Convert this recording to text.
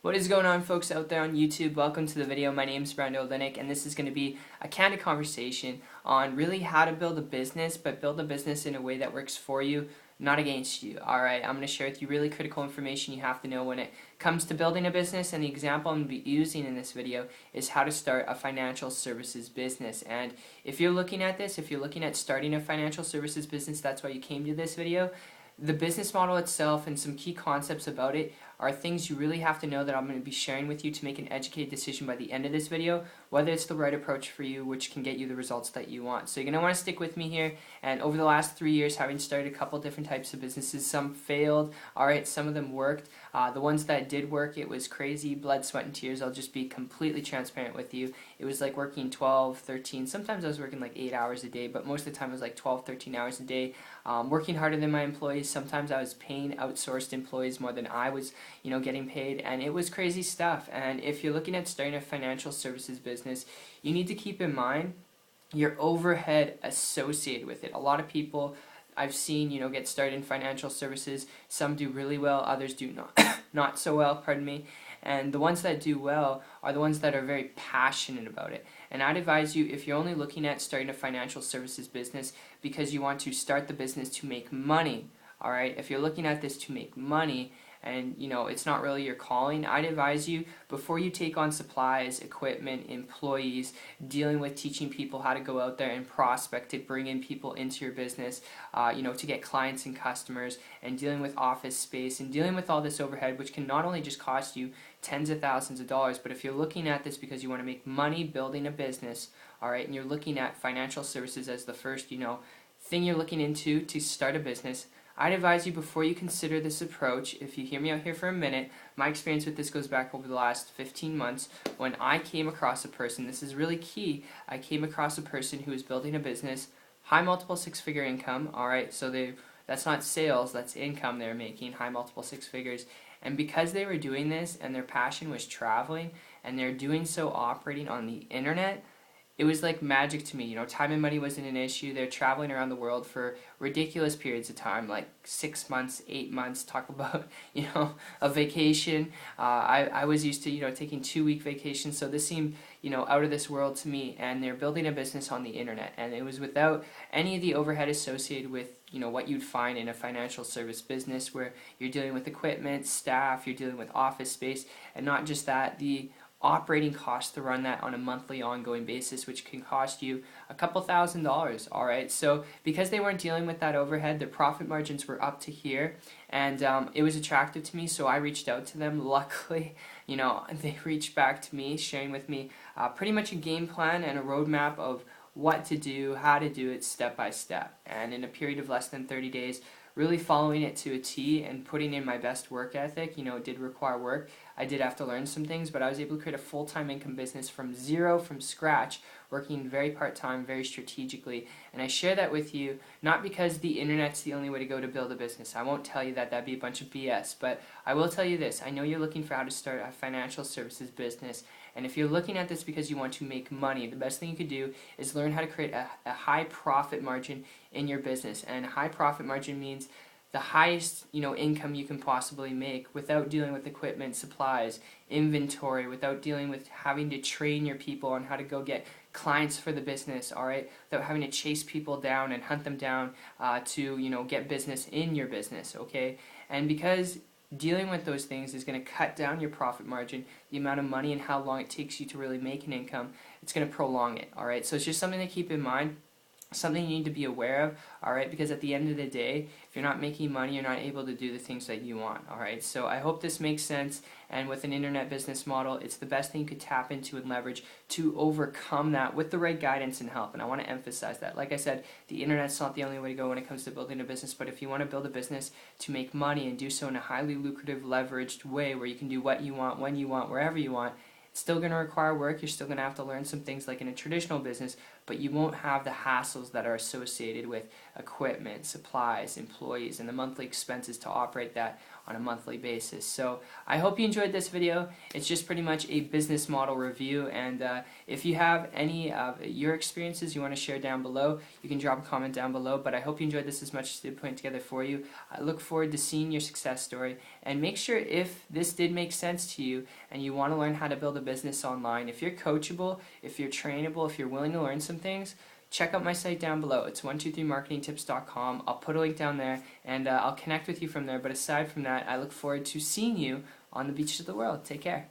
What is going on, folks out there on YouTube? Welcome to the video. My name is Brando Linick, and this is going to be a candid conversation on really how to build a business, but build a business in a way that works for you, not against you. Alright, I'm going to share with you really critical information you have to know when it comes to building a business, and the example I'm going to be using in this video is how to start a financial services business. And if you're looking at this, if you're looking at starting a financial services business, that's why you came to this video. The business model itself and some key concepts about it are things you really have to know that I'm going to be sharing with you to make an educated decision by the end of this video, whether it's the right approach for you, which can get you the results that you want. So you're going to want to stick with me here. And over the last 3 years, having started a couple different types of businesses, some failed, alright, some of them worked. The ones that did work, it was crazy, blood, sweat, and tears. I'll just be completely transparent with you. It was like working 12, 13, sometimes I was working like 8 hours a day, but most of the time it was like 12, 13 hours a day, working harder than my employees. Sometimes I was paying outsourced employees more than I was getting paid, and it was crazy stuff. And if you're looking at starting a financial services business, you need to keep in mind your overhead associated with it. A lot of people I've seen, get started in financial services. Some do really well, others do not so well, pardon me. And the ones that do well are the ones that are very passionate about it. And I'd advise you, if you're only looking at starting a financial services business because you want to start the business to make money, alright, if you're looking at this to make money, and it's not really your calling, I'd advise you, before you take on supplies, equipment, employees, dealing with teaching people how to go out there and prospect to bring in people into your business, to get clients and customers, and dealing with office space, and dealing with all this overhead, which can not only just cost you tens of thousands of dollars, but if you're looking at this because you want to make money building a business, alright, and you're looking at financial services as the first, thing you're looking into to start a business, I'd advise you, before you consider this approach, if you hear me out here for a minute, my experience with this goes back over the last 15 months when I came across a person, this is really key, I came across a person who was building a business, high multiple six-figure income, alright, so that's not sales, that's income they're making, high multiple six figures, and because they were doing this and their passion was traveling, and they're doing so operating on the internet, it was like magic to me. Time and money wasn't an issue. They're traveling around the world for ridiculous periods of time, like 6 months, 8 months. Talk about, a vacation. I was used to, taking 2-week vacations, so this seemed, out of this world to me. And they're building a business on the internet, and it was without any of the overhead associated with, what you'd find in a financial service business, where you're dealing with equipment, staff, you're dealing with office space, and not just that, the operating costs to run that on a monthly ongoing basis, which can cost you a couple $1,000s. Alright, so because they weren't dealing with that overhead, their profit margins were up to here, and it was attractive to me, so I reached out to them. Luckily, they reached back to me, sharing with me pretty much a game plan and a roadmap of what to do, how to do it step by step, and in a period of less than 30 days, really following it to a T and putting in my best work ethic. It did require work. I did have to learn some things, but I was able to create a full-time income business from zero, from scratch, working very part-time, very strategically. And I share that with you, not because the internet's the only way to go to build a business. I won't tell you that, that'd be a bunch of BS, but I will tell you this. I know you're looking for how to start a financial services business, and if you're looking at this because you want to make money, the best thing you could do is learn how to create a high profit margin in your business. And high profit margin means the highest income you can possibly make without dealing with equipment, supplies, inventory, without dealing with having to train your people on how to go get clients for the business, alright, without having to chase people down and hunt them down to get business in your business, okay? And because dealing with those things is going to cut down your profit margin, the amount of money and how long it takes you to really make an income, it's going to prolong it, alright? So it's just something to keep in mind, something you need to be aware of, alright, because at the end of the day, if you're not making money, you're not able to do the things that you want, alright? So I hope this makes sense, and with an internet business model, it's the best thing you could tap into and leverage to overcome that with the right guidance and help, and I want to emphasize that. Like I said, the internet's not the only way to go when it comes to building a business, but if you want to build a business to make money and do so in a highly lucrative, leveraged way where you can do what you want, when you want, wherever you want, it's still going to require work. You're still going to have to learn some things like in a traditional business, but you won't have the hassles that are associated with equipment, supplies, employees, and the monthly expenses to operate that on a monthly basis. So I hope you enjoyed this video. It's just pretty much a business model review, and if you have any of your experiences you want to share down below, you can drop a comment down below. But I hope you enjoyed this as much as I did putting together for you. I look forward to seeing your success story, and make sure if this did make sense to you and you want to learn how to build a business online, if you're coachable, if you're trainable, if you're willing to learn some things, check out my site down below. It's 123marketingtips.com. I'll put a link down there, and I'll connect with you from there. But aside from that, I look forward to seeing you on the beaches of the world. Take care.